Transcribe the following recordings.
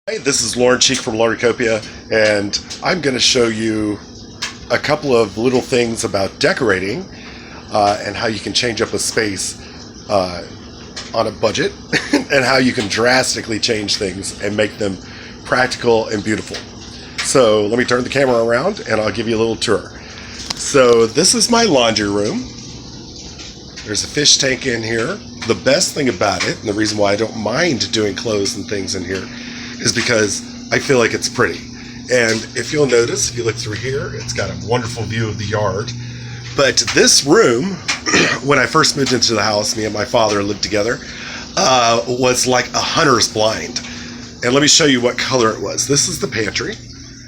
Hey, this is Lauren Cheek from Laundrycopia, and I'm going to show you a couple of little things about decorating and how you can change up a space on a budget and how you can drastically change things and make them practical and beautiful. So let me turn the camera around and I'll give you a little tour. So this is my laundry room. There's a fish tank in here. The best thing about it, and the reason why I don't mind doing clothes and things in here, is because I feel like it's pretty. And if you'll notice, if you look through here, it's got a wonderful view of the yard. But this room, when I first moved into the house, me and my father lived together, was like a hunter's blind. And let me show you what color it was. This is the pantry.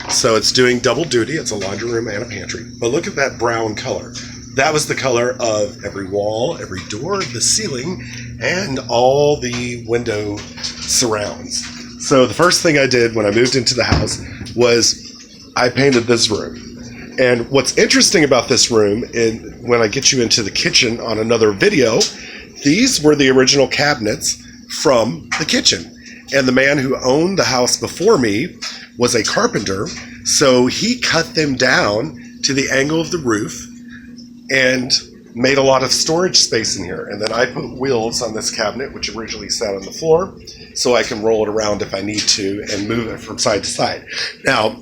So it's doing double duty. It's a laundry room and a pantry. But look at that brown color. That was the color of every wall, every door, the ceiling, and all the window surrounds. So the first thing I did when I moved into the house was I painted this room. And what's interesting about this room, when I get you into the kitchen on another video, these were the original cabinets from the kitchen. And the man who owned the house before me was a carpenter, so he cut them down to the angle of the roof and made a lot of storage space in here. And then I put wheels on this cabinet, which originally sat on the floor, so I can roll it around if I need to and move it from side to side. Now,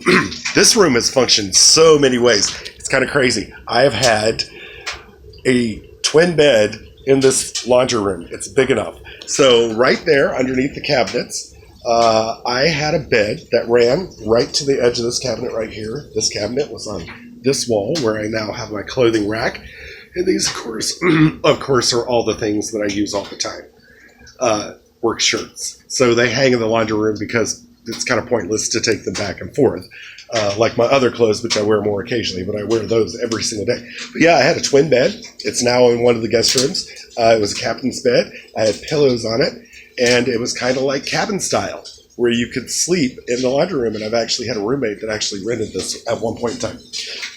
this room has functioned so many ways. It's kind of crazy. I have had a twin bed in this laundry room. It's big enough. So right there underneath the cabinets, I had a bed that ran right to the edge of this cabinet right here. This cabinet was on this wall where I now have my clothing rack. And these, of course, are all the things that I use all the time. Work shirts. So they hang in the laundry room because it's kind of pointless to take them back and forth. Like my other clothes, which I wear more occasionally, but I wear those every single day. But yeah, I had a twin bed. It's now in one of the guest rooms. It was a captain's bed. I had pillows on it, and it was kind of like cabin style, where you could sleep in the laundry room. And I've actually had a roommate that actually rented this at one point in time.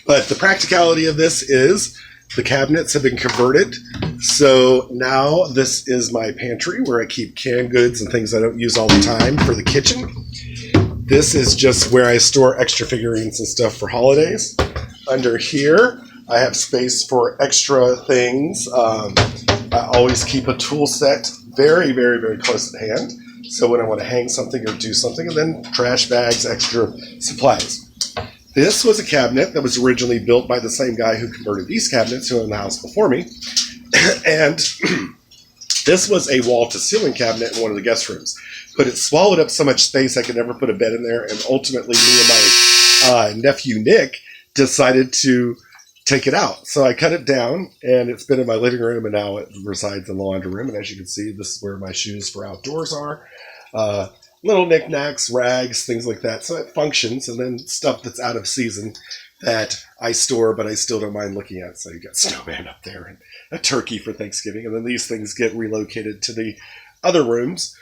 But the practicality of this is the cabinets have been converted. So now this is my pantry where I keep canned goods and things I don't use all the time for the kitchen. This is just where I store extra figurines and stuff for holidays. Under here, I have space for extra things. I always keep a tool set very, very, very close at hand. So when I want to hang something or do something, and then trash bags, extra supplies. This was a cabinet that was originally built by the same guy who converted these cabinets who owned the house before me. And this was a wall-to-ceiling cabinet in one of the guest rooms. But it swallowed up so much space I could never put a bed in there. And ultimately, me and my nephew Nick decided to take it out. So I cut it down, and it's been in my living room, and now it resides in the laundry room. And as you can see, this is where my shoes for outdoors are. Little knickknacks, rags, things like that. So it functions, and then stuff that's out of season that I store, but I still don't mind looking at. So you got snowman up there and a turkey for Thanksgiving, and then these things get relocated to the other rooms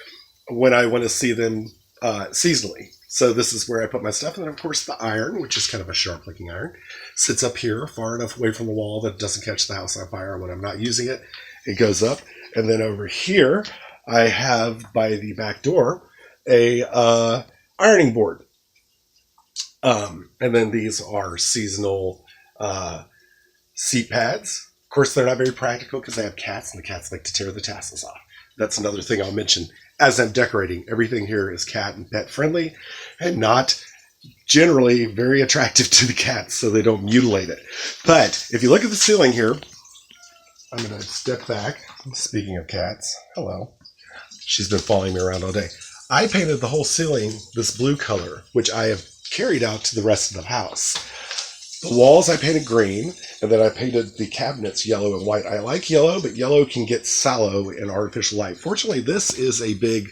when I want to see them seasonally. So this is where I put my stuff, and then of course the iron, which is kind of a sharp-looking iron, sits up here far enough away from the wall that it doesn't catch the house on fire when I'm not using it. It goes up, and then over here I have by the back door a ironing board. And then these are seasonal seat pads. Of course, they're not very practical because they have cats, and the cats like to tear the tassels off. That's another thing I'll mention as I'm decorating. Everything here is cat and pet friendly and not generally very attractive to the cats, so they don't mutilate it. But if you look at the ceiling here, I'm going to step back. Speaking of cats, hello. She's been following me around all day. I painted the whole ceiling this blue color, which I have carried out to the rest of the house. The walls I painted green, and then I painted the cabinets yellow and white. I like yellow, but yellow can get sallow in artificial light. Fortunately, this is a big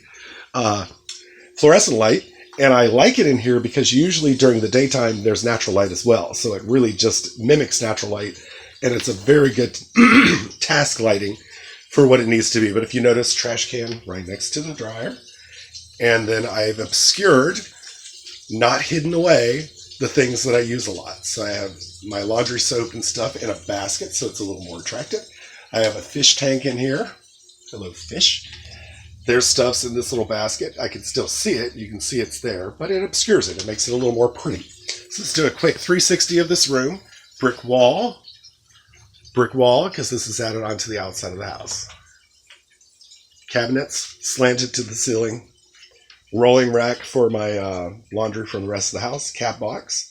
fluorescent light, and I like it in here because usually during the daytime there's natural light as well. So it really just mimics natural light, and it's a very good task lighting for what it needs to be. But if you notice, trash can right next to the dryer. And then I've obscured, not hidden away, the things that I use a lot. So I have my laundry soap and stuff in a basket, so it's a little more attractive. I have a fish tank in here. Hello, fish. There's stuff's in this little basket. I can still see it. You can see it's there, but it obscures it. It makes it a little more pretty. So let's do a quick 360 of this room. Brick wall, because this is added onto the outside of the house. Cabinets slanted to the ceiling. Rolling rack for my laundry from the rest of the house. Cat box.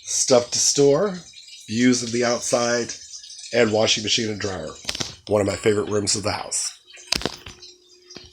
Stuff to store. Views of the outside. And washing machine and dryer. One of my favorite rooms of the house.